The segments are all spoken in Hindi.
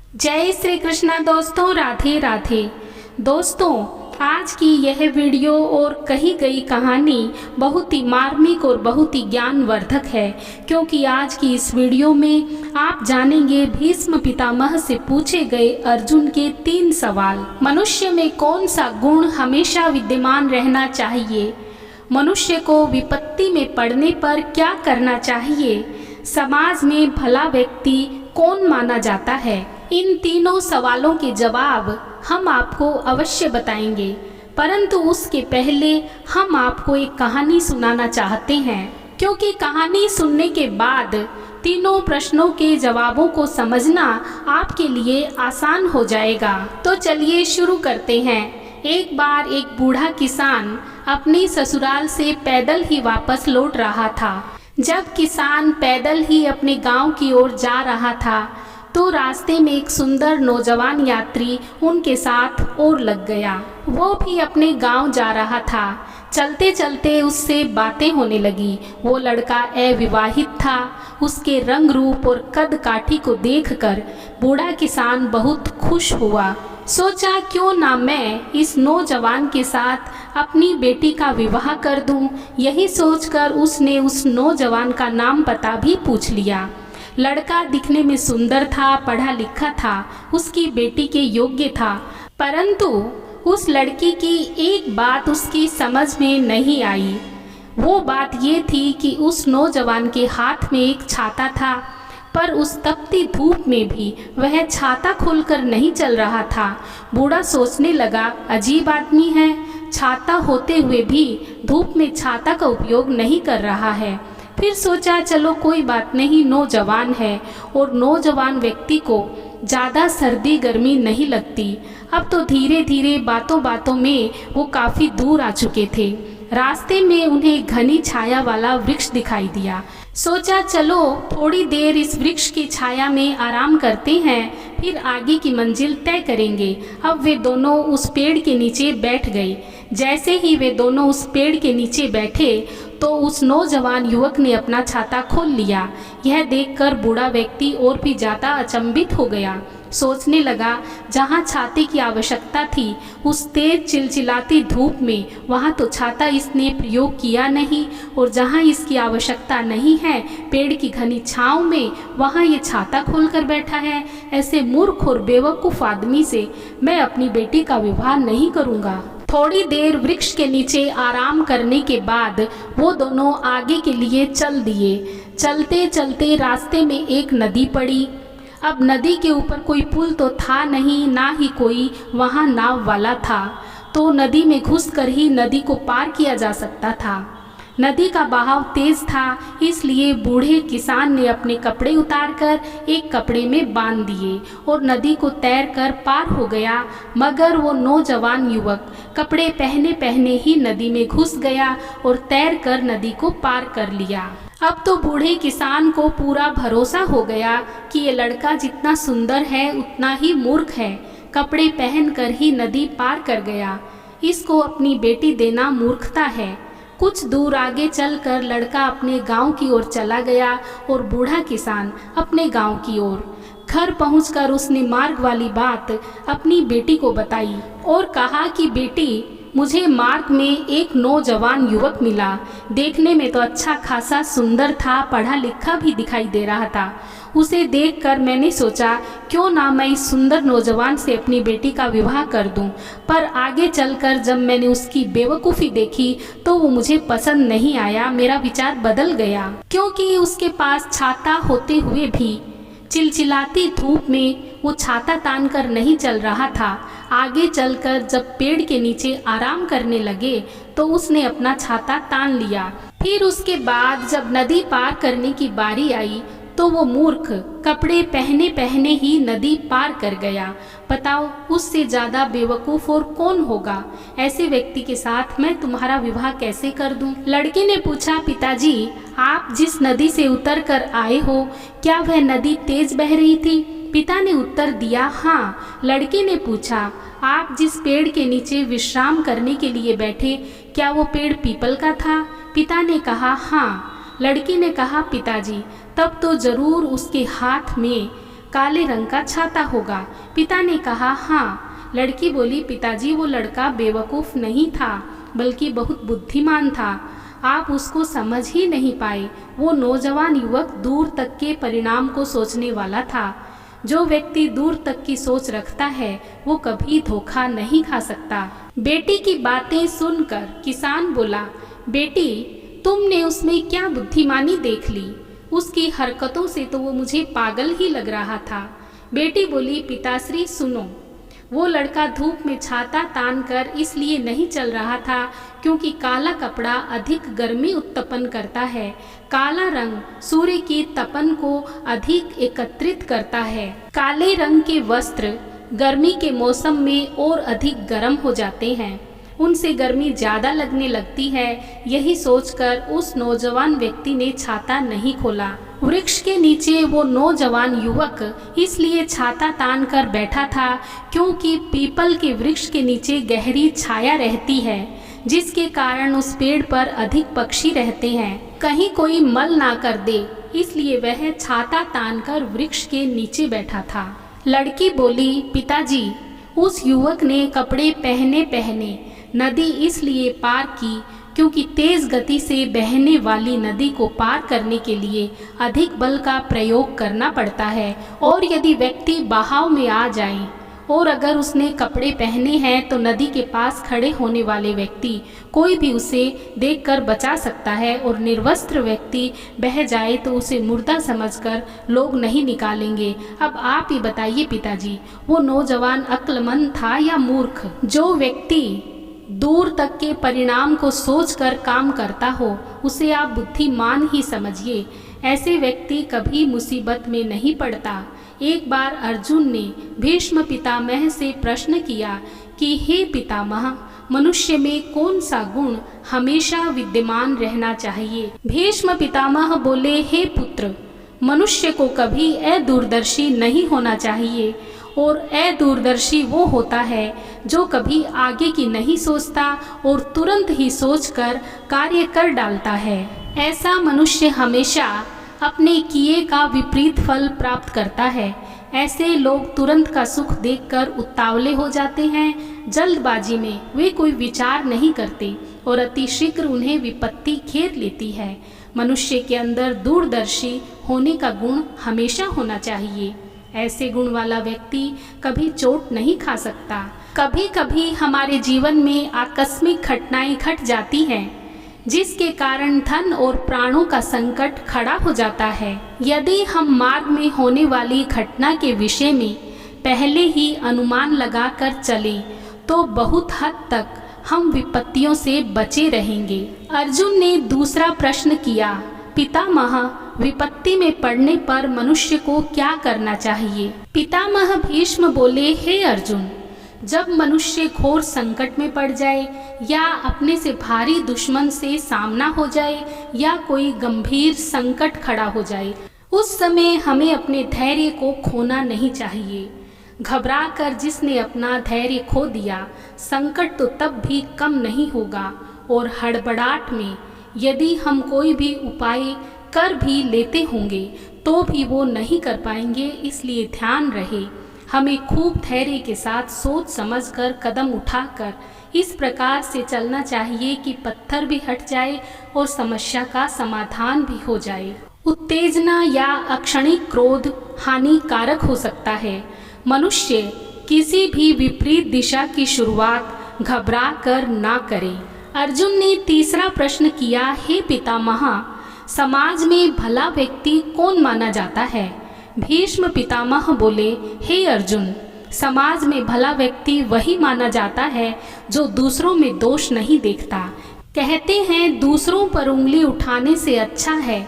जय श्री कृष्णा दोस्तों, राधे राधे। दोस्तों, आज की यह वीडियो और कही गई कहानी बहुत ही मार्मिक और बहुत ही ज्ञानवर्धक है, क्योंकि आज की इस वीडियो में आप जानेंगे भीष्म पितामह से पूछे गए अर्जुन के 3 सवाल। मनुष्य में कौन सा गुण हमेशा विद्यमान रहना चाहिए? मनुष्य को विपत्ति में पड़ने पर क्या करना चाहिए? समाज में भला व्यक्ति कौन माना जाता है? इन तीनों सवालों के जवाब हम आपको अवश्य बताएंगे, परंतु उसके पहले हम आपको एक कहानी सुनाना चाहते हैं, क्योंकि कहानी सुनने के बाद तीनों प्रश्नों के जवाबों को समझना आपके लिए आसान हो जाएगा। तो चलिए शुरू करते हैं। एक बार एक बूढ़ा किसान अपने ससुराल से पैदल ही वापस लौट रहा था। जब किसान पैदल ही अपने गांव की ओर जा रहा था तो रास्ते में एक सुंदर नौजवान यात्री उनके साथ और लग गया। वो भी अपने गांव जा रहा था। चलते चलते उससे बातें होने लगी। वो लड़का अविवाहित था। उसके रंग रूप और कद काठी को देखकर बूढ़ा किसान बहुत खुश हुआ। सोचा क्यों ना मैं इस नौजवान के साथ अपनी बेटी का विवाह कर दूं। यही सोचकर उसने उस नौजवान का नाम पता भी पूछ लिया। लड़का दिखने में सुंदर था, पढ़ा लिखा था, उसकी बेटी के योग्य था, परंतु उस लड़की की एक बात उसकी समझ में नहीं आई। वो बात ये थी कि उस नौजवान के हाथ में एक छाता था, पर उस तपती धूप में भी वह छाता खोलकर नहीं चल रहा था। बूढ़ा सोचने लगा, अजीब आदमी है, छाता होते हुए भी धूप में छाता का उपयोग नहीं कर रहा है। फिर सोचा चलो कोई बात नहीं, नौजवान है और नौजवान व्यक्ति को ज़्यादा सर्दी गर्मी नहीं लगती। अब तो धीरे धीरे बातों बातों में वो काफ़ी दूर आ चुके थे। रास्ते में उन्हें घनी छाया वाला वृक्ष दिखाई दिया। सोचा चलो थोड़ी देर इस वृक्ष की छाया में आराम करते हैं, फिर आगे की मंजिल तय करेंगे। अब वे दोनों उस पेड़ के नीचे बैठ गए। जैसे ही वे दोनों उस पेड़ के नीचे बैठे तो उस नौजवान युवक ने अपना छाता खोल लिया। यह देखकर बूढ़ा व्यक्ति और भी ज़्यादा अचंभित हो गया। सोचने लगा, जहाँ छाते की आवश्यकता थी उस तेज चिलचिलाती धूप में, वहाँ तो छाता इसने प्रयोग किया नहीं, और जहाँ इसकी आवश्यकता नहीं है पेड़ की घनी छाँव में, वहाँ ये छाता खोलकर बैठा है। ऐसे मूर्ख और बेवकूफ़ आदमी से मैं अपनी बेटी का विवाह नहीं करूँगा। थोड़ी देर वृक्ष के नीचे आराम करने के बाद वो दोनों आगे के लिए चल दिए। चलते चलते रास्ते में एक नदी पड़ी। अब नदी के ऊपर कोई पुल तो था नहीं, ना ही कोई वहाँ नाव वाला था, तो नदी में घुसकर ही नदी को पार किया जा सकता था। नदी का बहाव तेज था, इसलिए बूढ़े किसान ने अपने कपड़े उतारकर एक कपड़े में बांध दिए और नदी को तैरकर पार हो गया। मगर वो नौजवान युवक कपड़े पहने पहने ही नदी में घुस गया और तैरकर नदी को पार कर लिया। अब तो बूढ़े किसान को पूरा भरोसा हो गया कि ये लड़का जितना सुंदर है उतना ही मूर्ख है। कपड़े पहनकर ही नदी पार कर गया। इसको अपनी बेटी देना मूर्खता है। कुछ दूर आगे चलकर लड़का अपने गांव की ओर चला गया और बूढ़ा किसान अपने गांव की ओर। घर पहुंचकर उसने मार्ग वाली बात अपनी बेटी को बताई और कहा कि बेटी, मुझे मार्ग में एक नौजवान युवक मिला। देखने में तो अच्छा खासा सुंदर था, पढ़ा लिखा भी दिखाई दे रहा था। उसे देखकर मैंने सोचा क्यों ना मैं इस सुंदर नौजवान से अपनी बेटी का विवाह कर दूं, पर आगे चलकर जब मैंने उसकी बेवकूफ़ी देखी तो वो मुझे पसंद नहीं आया। मेरा विचार बदल गया, क्योंकि उसके पास छाता होते हुए भी चिलचिलाती धूप में वो छाता तान कर नहीं चल रहा था। आगे चलकर जब पेड़ के नीचे आराम करने लगे तो उसने अपना छाता तान लिया। फिर उसके बाद जब नदी पार करने की बारी आई तो वो मूर्ख कपड़े पहने पहने ही नदी पार कर गया। बताओ, उससे ज़्यादा बेवकूफ़ और कौन होगा? ऐसे व्यक्ति के साथ मैं तुम्हारा विवाह कैसे कर दूं? लड़के ने पूछा, पिताजी, आप जिस नदी से उतर कर आए हो, क्या वह नदी तेज बह रही थी? पिता ने उत्तर दिया, हाँ। लड़के ने पूछा, आप जिस पेड़ के नीचे विश्राम करने के लिए बैठे, क्या वो पेड़ पीपल का था? पिता ने कहा, हाँ। लड़की ने कहा, पिताजी, तब तो जरूर उसके हाथ में काले रंग का छाता होगा। पिता ने कहा हाँ। लड़की बोली पिताजी वो लड़का बेवकूफ़ नहीं था बल्कि बहुत बुद्धिमान था, आप उसको समझ ही नहीं पाए। वो नौजवान युवक दूर तक के परिणाम को सोचने वाला था। जो व्यक्ति दूर तक की सोच रखता है वो कभी धोखा नहीं खा सकता। बेटी की बातें सुनकर किसान बोला, बेटी तुमने उसमें क्या बुद्धिमानी देख ली, उसकी हरकतों से तो वो मुझे पागल ही लग रहा था। बेटी बोली पिताश्री सुनो, वो लड़का धूप में छाता तान कर इसलिए नहीं चल रहा था क्योंकि काला कपड़ा अधिक गर्मी उत्पन्न करता है। काला रंग सूर्य की तपन को अधिक एकत्रित करता है। काले रंग के वस्त्र गर्मी के मौसम में और अधिक गर्म हो जाते हैं, उनसे गर्मी ज़्यादा लगने लगती है। यही सोचकर उस नौजवान व्यक्ति ने छाता नहीं खोला। वृक्ष के नीचे वो नौजवान युवक इसलिए छाता तान कर बैठा था क्योंकि पीपल के वृक्ष के नीचे गहरी छाया रहती है, जिसके कारण उस पेड़ पर अधिक पक्षी रहते हैं। कहीं कोई मल ना कर दे इसलिए वह छाता तान कर वृक्ष के नीचे बैठा था। लड़की बोली पिताजी उस युवक ने कपड़े पहने पहने नदी इसलिए पार की क्योंकि तेज गति से बहने वाली नदी को पार करने के लिए अधिक बल का प्रयोग करना पड़ता है, और यदि व्यक्ति बहाव में आ जाए और अगर उसने कपड़े पहने हैं तो नदी के पास खड़े होने वाले व्यक्ति कोई भी उसे देखकर बचा सकता है, और निर्वस्त्र व्यक्ति बह जाए तो उसे मुर्दा समझकर लोग नहीं निकालेंगे। अब आप ही बताइए पिताजी, वो नौजवान अक्लमंद था या मूर्ख? जो व्यक्ति दूर तक के परिणाम को सोचकर काम करता हो उसे आप बुद्धिमान ही समझिए। ऐसे व्यक्ति कभी मुसीबत में नहीं पड़ता। एक बार अर्जुन ने भीष्म पितामह से प्रश्न किया कि हे पितामह, मनुष्य में कौन सा गुण हमेशा विद्यमान रहना चाहिए? भीष्म पितामह बोले, हे पुत्र, मनुष्य को कभी अदूरदर्शी नहीं होना चाहिए, और अदूरदर्शी वो होता है जो कभी आगे की नहीं सोचता और तुरंत ही सोचकर कार्य कर डालता है। ऐसा मनुष्य हमेशा अपने किए का विपरीत फल प्राप्त करता है। ऐसे लोग तुरंत का सुख देखकर उतावले हो जाते हैं। जल्दबाजी में वे कोई विचार नहीं करते और अतिशीघ्र उन्हें विपत्ति घेर लेती है। मनुष्य के अंदर दूरदर्शी होने का गुण हमेशा होना चाहिए। ऐसे गुण वाला व्यक्ति कभी चोट नहीं खा सकता। कभी कभी हमारे जीवन में आकस्मिक घटनाएं घट जाती हैं जिसके कारण धन और प्राणों का संकट खड़ा हो जाता है। यदि हम मार्ग में होने वाली घटना के विषय में पहले ही अनुमान लगाकर चलें तो बहुत हद तक हम विपत्तियों से बचे रहेंगे। अर्जुन ने दूसरा प्रश्न किया, पितामह, विपत्ति में पड़ने पर मनुष्य को क्या करना चाहिए? पितामह भीष्म बोले, हे अर्जुन, जब मनुष्य घोर संकट में पड़ जाए या अपने से भारी दुश्मन से सामना हो जाए या कोई गंभीर संकट खड़ा हो जाए, उस समय हमें अपने धैर्य को खोना नहीं चाहिए। घबराकर जिसने अपना धैर्य खो दिया, संकट तो तब भी कम नहीं होगा, और हड़बड़ाहट में यदि हम कोई भी उपाय कर भी लेते होंगे तो भी वो नहीं कर पाएंगे। इसलिए ध्यान रहे, हमें खूब धैर्य के साथ सोच समझकर कदम उठाकर इस प्रकार से चलना चाहिए कि पत्थर भी हट जाए और समस्या का समाधान भी हो जाए। उत्तेजना या अक्षणिक क्रोध हानिकारक हो सकता है। मनुष्य किसी भी विपरीत दिशा की शुरुआत घबरा कर ना करे। अर्जुन ने तीसरा प्रश्न किया, हे पितामह, समाज में भला व्यक्ति कौन माना जाता है? भीष्म पितामह बोले, हे अर्जुन, समाज में भला व्यक्ति वही माना जाता है जो दूसरों में दोष नहीं देखता। कहते हैं दूसरों पर उंगली उठाने से अच्छा है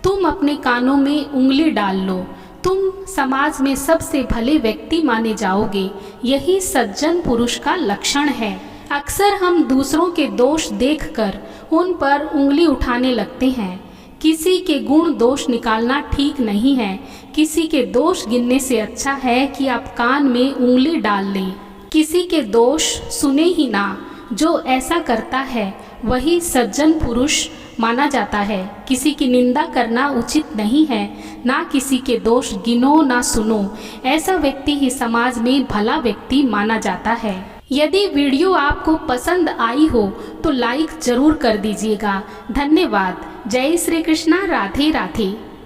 तुम अपने कानों में उंगली डाल लो, तुम समाज में सबसे भले व्यक्ति माने जाओगे। यही सज्जन पुरुष का लक्षण है। अक्सर हम दूसरों के दोष देखकर उन पर उंगली उठाने लगते हैं। किसी के गुण दोष निकालना ठीक नहीं है। किसी के दोष गिनने से अच्छा है कि आप कान में उंगली डाल लें। किसी के दोष सुने ही ना। जो ऐसा करता है वही सज्जन पुरुष माना जाता है। किसी की निंदा करना उचित नहीं है, ना किसी के दोष गिनो ना सुनो। ऐसा व्यक्ति ही समाज में भला व्यक्ति माना जाता है। यदि वीडियो आपको पसंद आई हो तो लाइक जरूर कर दीजिएगा। धन्यवाद। जय श्री कृष्णा। राधे राधे।